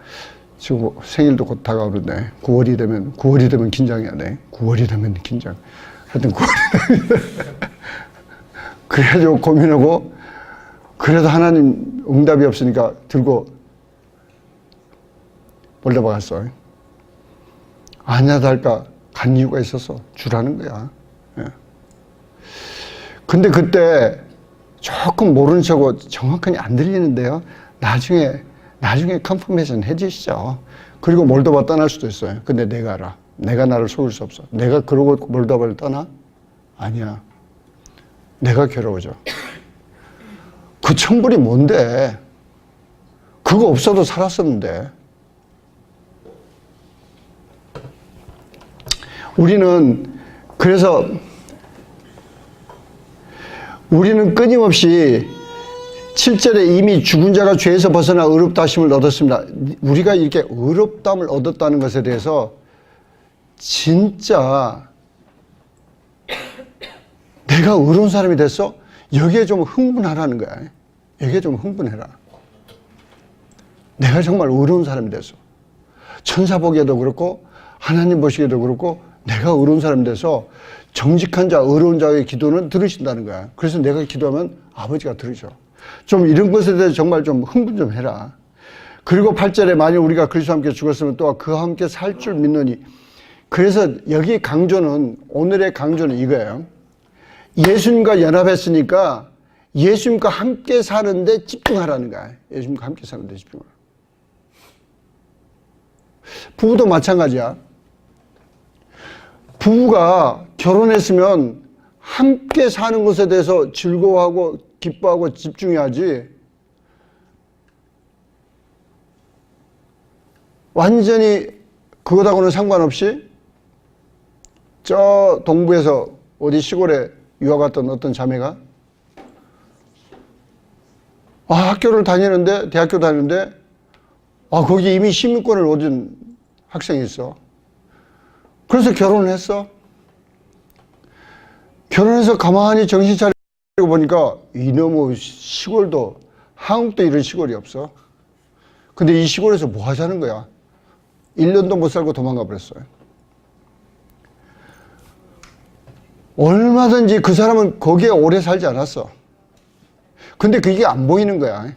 지금 생일도 곧 다가오는데 9월이 되면 긴장해야 돼. 9월이 되면 긴장. 하여튼 9월이 되면 그래가지고 고민하고, 그래도 하나님 응답이 없으니까 들고 몰도바 갔어. 아냐다 할까 간 이유가 있어서 주라는 거야. 예. 근데 그때 조금 모르는 척하고 정확하게 안 들리는데요. 나중에 컨퍼메이션 해주시죠. 그리고 몰도바 떠날 수도 있어요. 근데 내가 알아. 내가 나를 속일 수 없어. 내가 그러고 몰도바를 떠나? 아니야. 내가 괴로워져. 그 천불이 뭔데? 그거 없어도 살았었는데. 우리는 끊임없이 7절에 이미 죽은 자가 죄에서 벗어나 의롭다 하심을 얻었습니다. 우리가 이렇게 의롭다함을 얻었다는 것에 대해서 진짜 내가 의로운 사람이 됐어? 여기에 좀 흥분하라는 거야. 여기에 좀 흥분해라. 내가 정말 의로운 사람이 됐어. 천사 보기에도 그렇고 하나님 보시기에도 그렇고 내가 의로운 사람이 돼서 정직한 자, 의로운 자의 기도는 들으신다는 거야. 그래서 내가 기도하면 아버지가 들으셔. 좀 이런 것에 대해서 정말 좀 흥분 좀 해라. 그리고 8절에 만일 우리가 그리스도와 함께 죽었으면 또 그와 함께 살 줄 믿느니. 그래서 여기 강조는, 오늘의 강조는 이거예요. 예수님과 연합했으니까 예수님과 함께 사는데 집중하라는 거야. 예수님과 함께 사는데 집중하라. 부부도 마찬가지야. 부부가 결혼했으면 함께 사는 것에 대해서 즐거워하고 기뻐하고 집중해야지, 완전히 그것하고는 상관없이 저 동부에서 어디 시골에 유학 갔던 어떤 자매가 학교를 다니는데, 대학교 다니는데 거기 이미 시민권을 얻은 학생이 있어. 그래서 결혼을 했어. 결혼해서 가만히 정신 차리고 보니까 이놈의 시골도, 한국도 이런 시골이 없어. 근데 이 시골에서 뭐 하자는 거야? 1년도 못 살고 도망가 버렸어요. 얼마든지 그 사람은 거기에 오래 살지 않았어. 근데 그게 안 보이는 거야.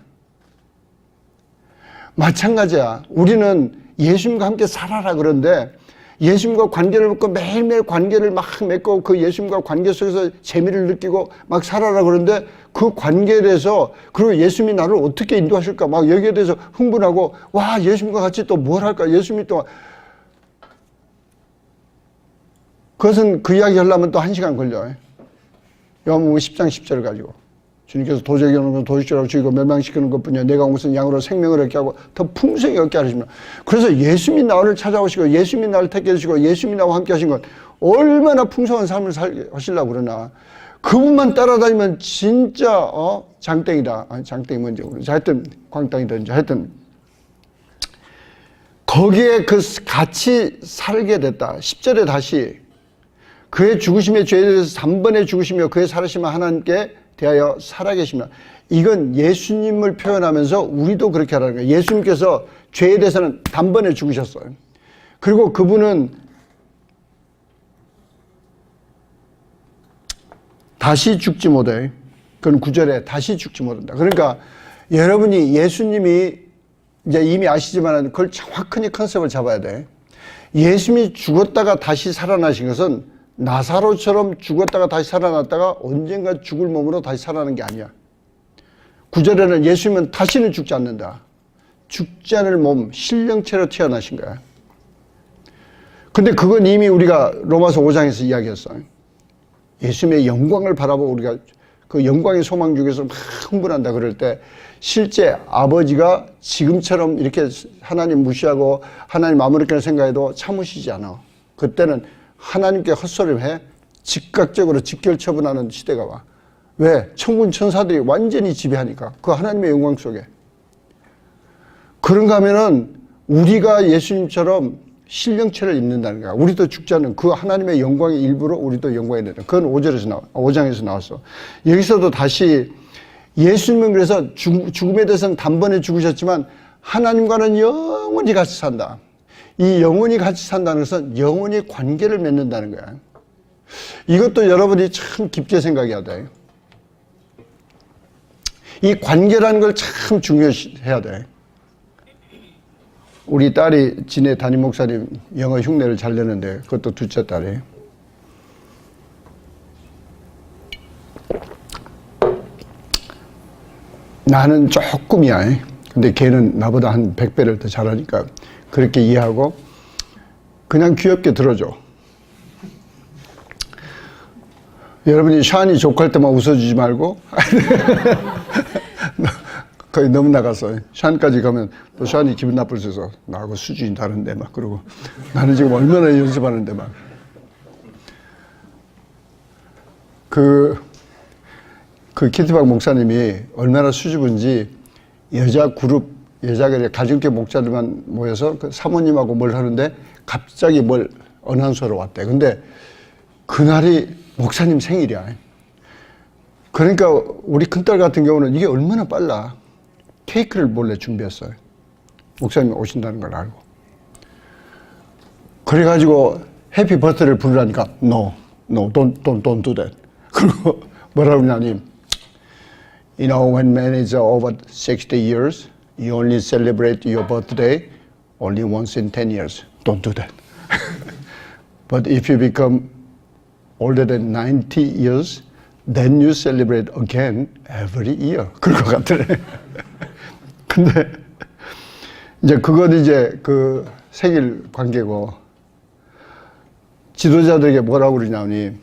마찬가지야. 우리는 예수님과 함께 살아라 그런데 예수님과 관계를 맺고 매일매일 관계를 막 맺고 그 예수님과 관계 속에서 재미를 느끼고 막 살아라 그런데 그 관계에 대해서, 그리고 예수님이 나를 어떻게 인도하실까 막 여기에 대해서 흥분하고, 와, 예수님과 같이 또 뭘 할까? 예수님이 또, 그것은 그 이야기 하려면 또 1시간 걸려. 요한복음 10장 10절을 가지고 주님께서 도저히 여러분을 도둑질하고 죽이고 멸망시키는 것뿐이야. 내가 온 것은 양으로 생명을 얻게 하고 더 풍성히 얻게 하십니다. 그래서 예수님이 나를 찾아오시고 예수님이 나를 택해 주시고 예수님이 나와 함께 하신 것, 얼마나 풍성한 삶을 살게 하시려고 그러나. 그분만 따라다니면 진짜 장땡이다. 아니, 장땡이 뭔지 모르겠어. 하여튼 광땅이든지 하여튼 거기에 같이 살게 됐다. 10절에 다시 그의 죽으심에 죄에 대해서 단번에 죽으시며 그의 살아심을 하나님께 대하여 살아계시며, 이건 예수님을 표현하면서 우리도 그렇게 하라는 거예요. 예수님께서 죄에 대해서는 단번에 죽으셨어요. 그리고 그분은 다시 죽지 못해. 그건 9절에 다시 죽지 못한다. 그러니까 여러분이 예수님이 이제 이미 아시지만 그걸 정확히 컨셉을 잡아야 돼. 예수님이 죽었다가 다시 살아나신 것은 나사로처럼 죽었다가 다시 살아났다가 언젠가 죽을 몸으로 다시 살아나는 게 아니야. 9절에는 예수님은 다시는 죽지 않는다. 죽지 않을 몸, 신령체로 태어나신 거야. 근데 그건 이미 우리가 로마서 5장에서 이야기했어요. 예수님의 영광을 바라보고 우리가 그 영광의 소망 중에서 막 흥분한다 그럴 때 실제 아버지가 지금처럼 이렇게 하나님 무시하고 하나님 아무렇게나 생각해도 참으시지 않아. 그때는 하나님께 헛소리를 해 즉각적으로 직결 처분하는 시대가 와. 왜? 천군 천사들이 완전히 지배하니까. 그 하나님의 영광 속에. 그런가 하면은 우리가 예수님처럼 신령체를 입는다는 거야. 우리도 죽지 않는 그 하나님의 영광의 일부로 우리도 영광이 되는. 그건 5장에서 나왔어. 여기서도 다시 예수님은 그래서 죽음에 대해서는 단번에 죽으셨지만 하나님과는 영원히 같이 산다. 이 영원히 같이 산다는 것은 영원히 관계를 맺는다는 거야. 이것도 여러분이 참 깊게 생각해야 돼. 이 관계라는 걸 참 중요해야 돼. 우리 딸이 진해 담임 목사님 영어 흉내를 잘 내는데 그것도 둘째 딸이. 나는 조금이야. 근데 걔는 나보다 한 100배를 더 잘하니까 그렇게 이해하고 그냥 귀엽게 들어줘. 여러분이 샤니 족할 때만 웃어주지 말고 거의 너무 나갔어. 샤니까지 가면 또 샤니 기분 나쁠 수 있어. 나하고 수준이 다른데 막 그러고 나는 지금 얼마나 연습하는데 막. 그 키티박 목사님이 얼마나 수줍은지 여자 그룹, 여자가 가정교 목자들만 모여서 그 사모님하고 뭘 하는데 갑자기 뭘 어나운서로 왔대. 근데 그날이 목사님 생일이야. 그러니까 우리 큰딸 같은 경우는 이게 얼마나 빨라. 케이크를 몰래 준비했어요. 목사님이 오신다는 걸 알고. 그래가지고 해피 버스데이를 부르라니까 No, don't do that. 그리고 뭐라고 하냐니 You know, when man is over 60 years, you only celebrate your birthday only once in 10 years. Don't do that. But if you become older than 90 years, then you celebrate again every year. 그럴 것 같더래. 근데 이제 그건 이제 그 생일 관계고 지도자들에게 뭐라고 그러냐니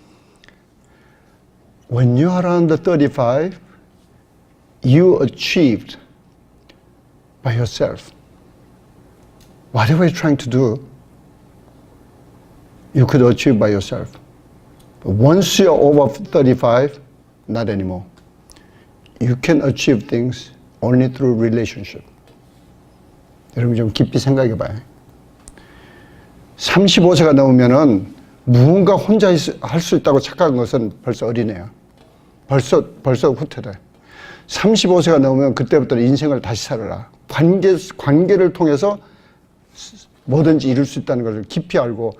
When you are around 35, you achieved by yourself. Whatever you're trying to do, you could achieve by yourself. But once you're over 35, not anymore. You can achieve things only through relationship. 여러분 좀 깊이 생각해 봐요. 35세가 넘으면은 무언가 혼자 할 수 있다고 착각한 것은 벌써 어린애야. 벌써 후퇴돼. 35세가 넘으면 그때부터 인생을 다시 살아라. 관계를 통해서 뭐든지 이룰 수 있다는 것을 깊이 알고,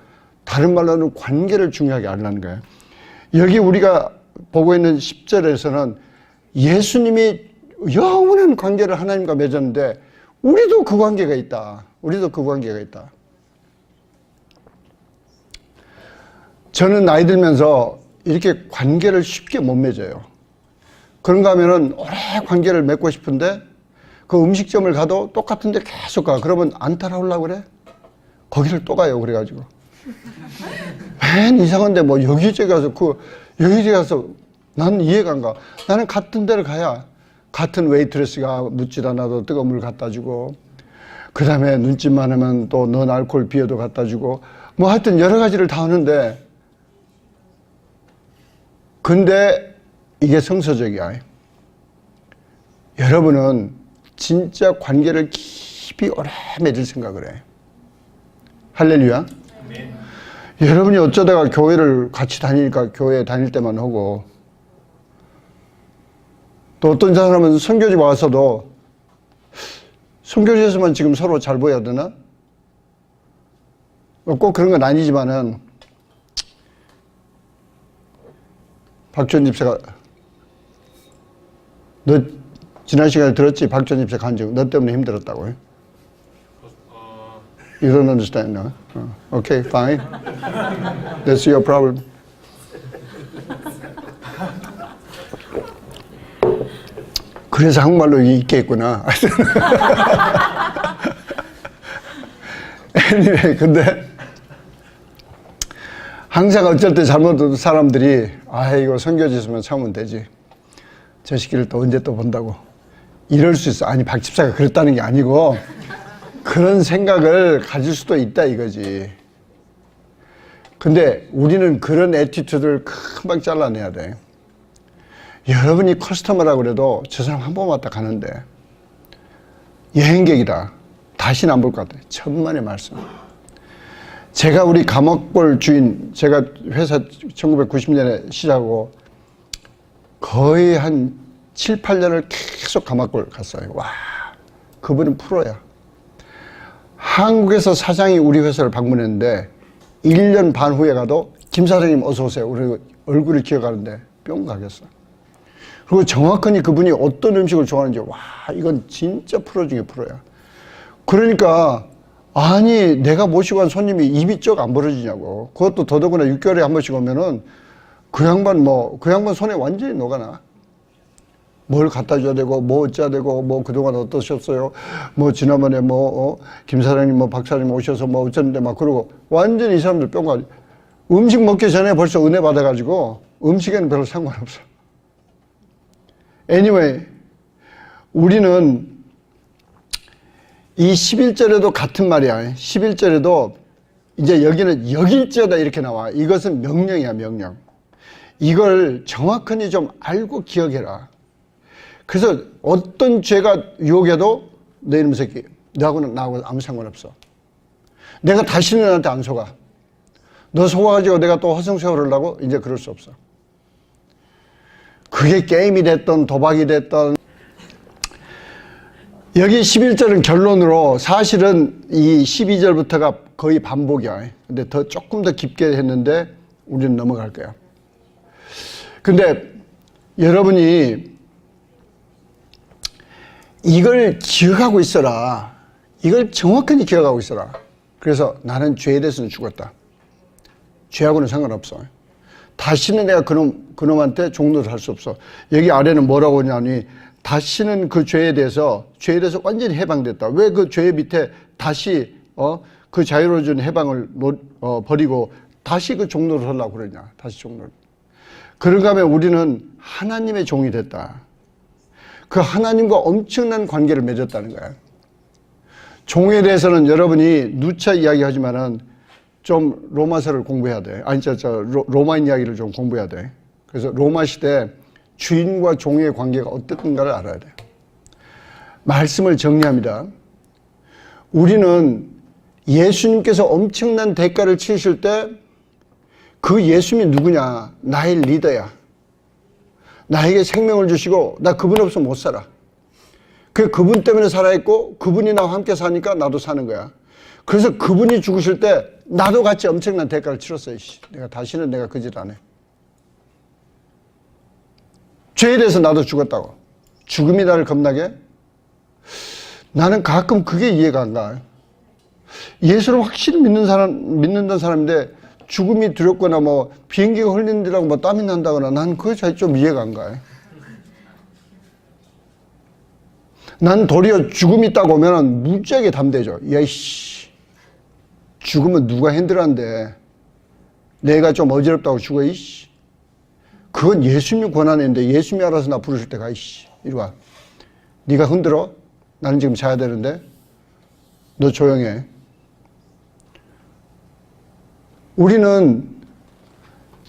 다른 말로는 관계를 중요하게 알라는 거예요. 여기 우리가 보고 있는 10절에서는 예수님이 영원한 관계를 하나님과 맺었는데 우리도 그 관계가 있다. 우리도 그 관계가 있다. 저는 나이 들면서 이렇게 관계를 쉽게 못 맺어요. 그런가 하면은 오래 관계를 맺고 싶은데 그 음식점을 가도 똑같은데 계속 가. 그러면 안 따라오려고 그래? 거기를 또 가요. 그래가지고. 맨 이상한데 뭐 여기저기 가서 여기저기 가서 나는 이해가 안 가. 나는 같은 데를 가야 같은 웨이트레스가 묻질 않아도 뜨거운 물 갖다 주고, 그 다음에 눈짓만 하면 또 넌 알코올 비어도 갖다 주고, 뭐 하여튼 여러 가지를 다 하는데, 근데 이게 성서적이야. 여러분은 진짜 관계를 깊이 오래 맺을 생각을 해. 할렐루야. 여러분이 어쩌다가 교회를 같이 다니니까 교회 다닐 때만 하고, 또 어떤 사람은 선교지 와서도 선교지에서만 지금 서로 잘 보여야 되나? 꼭 그런 건 아니지만은, 박지원 집사가, 너 지난 시간에 들었지? 박지원 집사 간증. 너 때문에 힘들었다고. You don't understand, no? Okay, fine. That's your problem. 그래서 한국말로 이게 있겠구나. anyway, 근데 항상 어쩔 때 잘못된 사람들이 이거 선교지 있으면 참으면 되지. 저 시기를 또 언제 또 본다고. 이럴 수 있어. 아니, 박 집사가 그랬다는 게 아니고 그런 생각을 가질 수도 있다 이거지. 근데 우리는 그런 애티튜드를 금방 잘라내야 돼. 여러분이 커스터머라고 그래도 저 사람 한 번 왔다 가는데 여행객이다. 다시는 안 볼 것 같아. 천만의 말씀. 제가 우리 감옥볼 주인, 제가 회사 1990년에 시작하고 거의 한 7, 8년을 계속 감옥볼 갔어요. 와, 그분은 프로야. 한국에서 사장이 우리 회사를 방문했는데 1년 반 후에 가도 김 사장님 어서 오세요. 우리 얼굴을 기억하는데 뿅 가겠어. 그리고 정확하니 그분이 어떤 음식을 좋아하는지, 와, 이건 진짜 프로 중에 프로야. 그러니까 아니, 내가 모시고 간 손님이 입이 쩍 안 벌어지냐고. 그것도 더더구나 6개월에 한 번씩 오면은 그 양반 손에 완전히 녹아나. 뭘 갖다 줘야 되고, 뭐 어쩌야 되고, 뭐 그동안 어떠셨어요? 뭐 지난번에 김 사장님, 박 사장님 오셔서 뭐 어쩌는데 막 그러고 완전히 이 사람들 뿅가. 음식 먹기 전에 벌써 은혜 받아가지고 음식에는 별로 상관없어. Anyway, 우리는 이 11절에도 같은 말이야. 11절에도 이제 여기는 여길지어다 이렇게 나와. 이것은 명령이야, 명령. 이걸 정확하니 좀 알고 기억해라. 그래서 어떤 죄가 유혹해도 너 이놈 새끼, 너하고는 나하고 아무 상관없어. 내가 다시는 너한테 안 속아. 너 속아가지고 내가 또 허송세월하려고? 이제 그럴 수 없어. 그게 게임이 됐던 도박이 됐던. 여기 11절은 결론으로 사실은 이 12절부터가 거의 반복이야. 근데 조금 더 깊게 했는데 우리는 넘어갈 거야. 근데 여러분이 이걸 기억하고 있어라. 이걸 정확하게 기억하고 있어라. 그래서 나는 죄에 대해서는 죽었다. 죄하고는 상관없어. 다시는 내가 그놈한테 종노를 할 수 없어. 여기 아래는 뭐라고 하냐니, 다시는 그 죄에 대해서 완전히 해방됐다. 왜 그 죄 밑에 다시 그 자유로워진 해방을 버리고 다시 그 종노를 하려고 그러냐. 다시 종노를. 그런가 하면 우리는 하나님의 종이 됐다. 그 하나님과 엄청난 관계를 맺었다는 거야. 종에 대해서는 여러분이 누차 이야기하지만은 좀 로마서를 공부해야 돼. 아니, 로마인 이야기를 좀 공부해야 돼. 그래서 로마 시대 주인과 종의 관계가 어땠던가를 알아야 돼. 말씀을 정리합니다. 우리는 예수님께서 엄청난 대가를 치르실 때 그 예수님이 누구냐? 나의 리더야. 나에게 생명을 주시고 나 그분 없으면 못 살아. 그분 때문에 살아있고 그분이 나와 함께 사니까 나도 사는 거야. 그래서 그분이 죽으실 때 나도 같이 엄청난 대가를 치렀어요. 다시는 내가 그 짓 안 해. 죄에 대해서 나도 죽었다고. 죽음이 나를 겁나게? 나는 가끔 그게 이해가 안 가. 예수를 확실히 믿는다는 사람인데 죽음이 두렵거나 뭐 비행기가 흘리는데라고 뭐 땀이 난다거나 난 그게 잘 좀 이해가 안 가. 난 도리어 죽음이 있다고 오면 무지하게 담대해져. 야이씨, 죽으면 누가 핸들한데 내가 좀 어지럽다고 죽어 이씨. 그건 예수님 권한인데 예수님이 알아서 나 부르실 때가 이씨 이리 와. 네가 흔들어? 나는 지금 자야 되는데 너 조용해. 우리는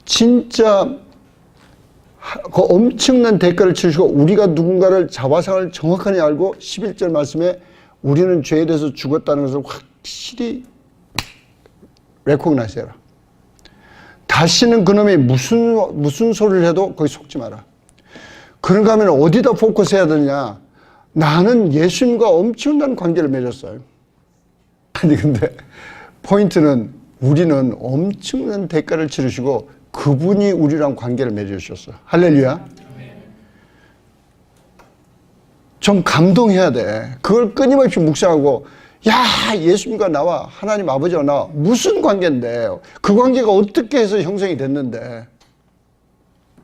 진짜 그 엄청난 대가를 치르시고 우리가 누군가를 자화상을 정확하게 알고 11절 말씀에 우리는 죄에 대해서 죽었다는 것을 확실히 레코그나이즈 해라. 다시는 그놈이 무슨 소리를 해도 거기 속지 마라. 그런가 하면 어디다 포커스해야 되냐? 나는 예수님과 엄청난 관계를 맺었어요. 아니 근데 포인트는 우리는 엄청난 대가를 치르시고 그분이 우리랑 관계를 맺으셨어. 할렐루야. 좀 감동해야 돼. 그걸 끊임없이 묵상하고, 야, 예수님과 나와 하나님 아버지와 나와 무슨 관계인데, 그 관계가 어떻게 해서 형성이 됐는데.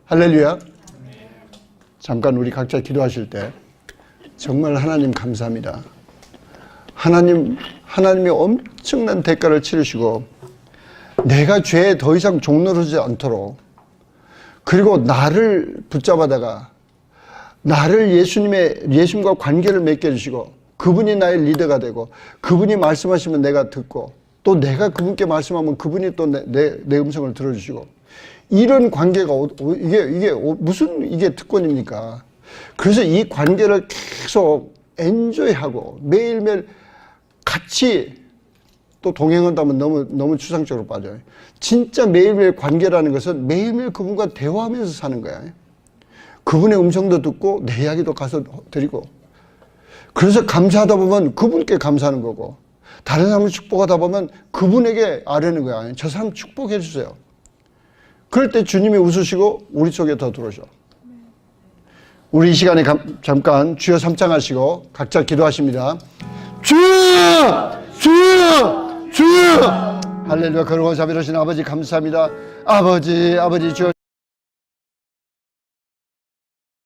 할렐루야. 잠깐 우리 각자 기도하실 때 정말 하나님 감사합니다. 하나님이 엄청난 대가를 치르시고 내가 죄에 더 이상 종노르지 않도록, 그리고 나를 붙잡아다가 나를 예수님과 관계를 맺게 해주시고 그분이 나의 리더가 되고 그분이 말씀하시면 내가 듣고 또 내가 그분께 말씀하면 그분이 또 내 음성을 들어주시고, 이런 관계가 이게 무슨 이게 특권입니까? 그래서 이 관계를 계속 엔조이하고 매일매일 같이 또 동행한다면 너무 추상적으로 빠져요. 진짜 매일매일 관계라는 것은 매일매일 그분과 대화하면서 사는 거야. 그분의 음성도 듣고 내 이야기도 가서 드리고, 그래서 감사하다 보면 그분께 감사하는 거고, 다른 사람을 축복하다 보면 그분에게 아뢰는 거야. 저 사람 축복해 주세요. 그럴 때 주님이 웃으시고 우리 속에 더 들어오셔. 우리 이 시간에 잠깐 주여 삼창하시고 각자 기도하십니다. 주여! 주여! 주여! 할렐루야. 거룩하고 자비로우신 아버지 감사합니다. 아버지 주여